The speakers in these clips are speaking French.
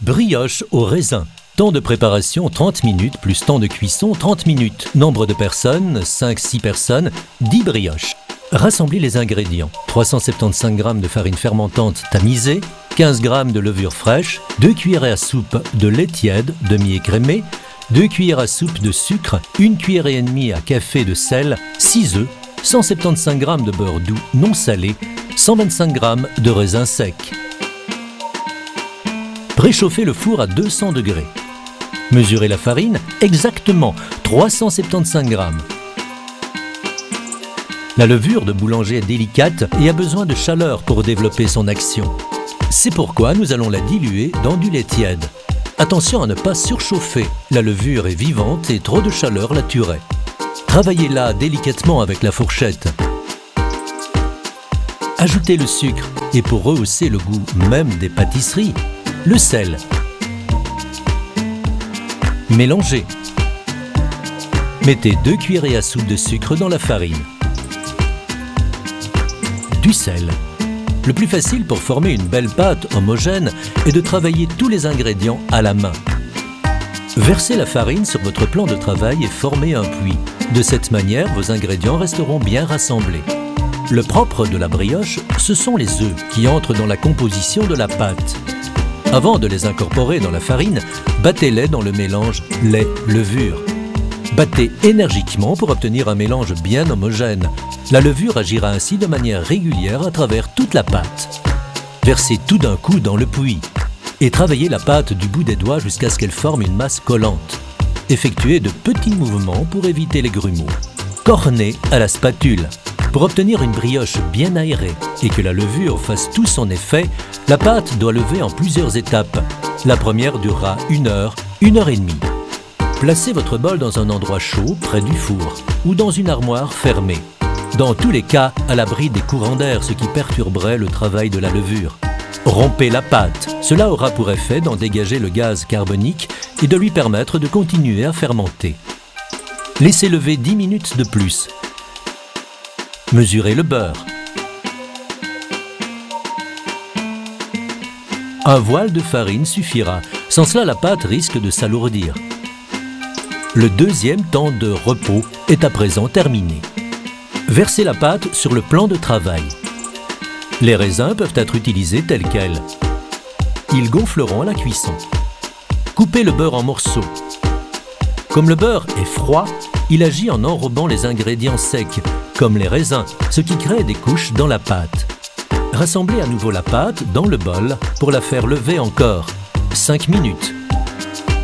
Brioche au raisin. Temps de préparation 30 minutes plus temps de cuisson 30 minutes. Nombre de personnes 5-6 personnes, 10 brioches. Rassemblez les ingrédients. 375 g de farine fermentante tamisée, 15 g de levure fraîche, 2 cuillerées à soupe de lait tiède demi-écrémé, 2 cuillères à soupe de sucre, 1 cuillerée et demie à café de sel, 6 œufs, 175 g de beurre doux non salé, 125 g de raisins secs. Préchauffez le four à 200 degrés. Mesurez la farine exactement 375 g. La levure de boulanger est délicate et a besoin de chaleur pour développer son action. C'est pourquoi nous allons la diluer dans du lait tiède. Attention à ne pas surchauffer, la levure est vivante et trop de chaleur la tuerait. Travaillez-la délicatement avec la fourchette. Ajoutez le sucre et pour rehausser le goût même des pâtisseries, le sel. Mélangez. Mettez 2 cuillerées à soupe de sucre dans la farine. Du sel. Le plus facile pour former une belle pâte homogène est de travailler tous les ingrédients à la main. Versez la farine sur votre plan de travail et formez un puits. De cette manière, vos ingrédients resteront bien rassemblés. Le propre de la brioche, ce sont les œufs qui entrent dans la composition de la pâte. Avant de les incorporer dans la farine, battez-les dans le mélange lait-levure. Battez énergiquement pour obtenir un mélange bien homogène. La levure agira ainsi de manière régulière à travers toute la pâte. Versez tout d'un coup dans le puits et travaillez la pâte du bout des doigts jusqu'à ce qu'elle forme une masse collante. Effectuez de petits mouvements pour éviter les grumeaux. Cornez à la spatule. Pour obtenir une brioche bien aérée et que la levure fasse tout son effet, la pâte doit lever en plusieurs étapes. La première durera 1 heure, 1 heure et demie. Placez votre bol dans un endroit chaud, près du four, ou dans une armoire fermée. Dans tous les cas, à l'abri des courants d'air, ce qui perturberait le travail de la levure. Rompez la pâte. Cela aura pour effet d'en dégager le gaz carbonique et de lui permettre de continuer à fermenter. Laissez lever 10 minutes de plus. Mesurez le beurre. Un voile de farine suffira. Sans cela, la pâte risque de s'alourdir. Le deuxième temps de repos est à présent terminé. Versez la pâte sur le plan de travail. Les raisins peuvent être utilisés tels quels. Ils gonfleront à la cuisson. Coupez le beurre en morceaux. Comme le beurre est froid, il agit en enrobant les ingrédients secs, comme les raisins, ce qui crée des couches dans la pâte. Rassemblez à nouveau la pâte dans le bol pour la faire lever encore 5 minutes,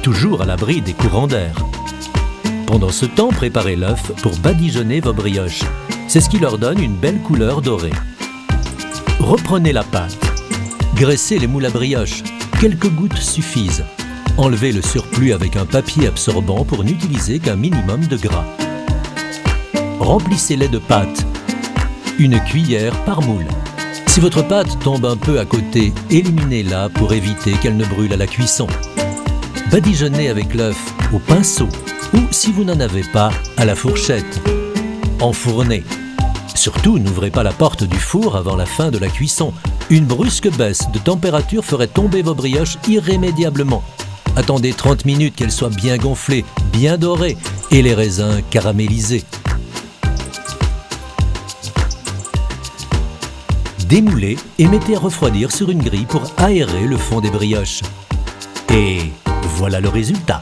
toujours à l'abri des courants d'air. Pendant ce temps, préparez l'œuf pour badigeonner vos brioches. C'est ce qui leur donne une belle couleur dorée. Reprenez la pâte. Graissez les moules à brioche. Quelques gouttes suffisent. Enlevez le surplus avec un papier absorbant pour n'utiliser qu'un minimum de gras. Remplissez-les de pâte. 1 cuillère par moule. Si votre pâte tombe un peu à côté, éliminez-la pour éviter qu'elle ne brûle à la cuisson. Badigeonnez avec l'œuf au pinceau ou, si vous n'en avez pas, à la fourchette. Enfournez. Surtout, n'ouvrez pas la porte du four avant la fin de la cuisson. Une brusque baisse de température ferait tomber vos brioches irrémédiablement. Attendez 30 minutes qu'elles soient bien gonflées, bien dorées et les raisins caramélisés. Démoulez et mettez à refroidir sur une grille pour aérer le fond des brioches. Et voilà le résultat.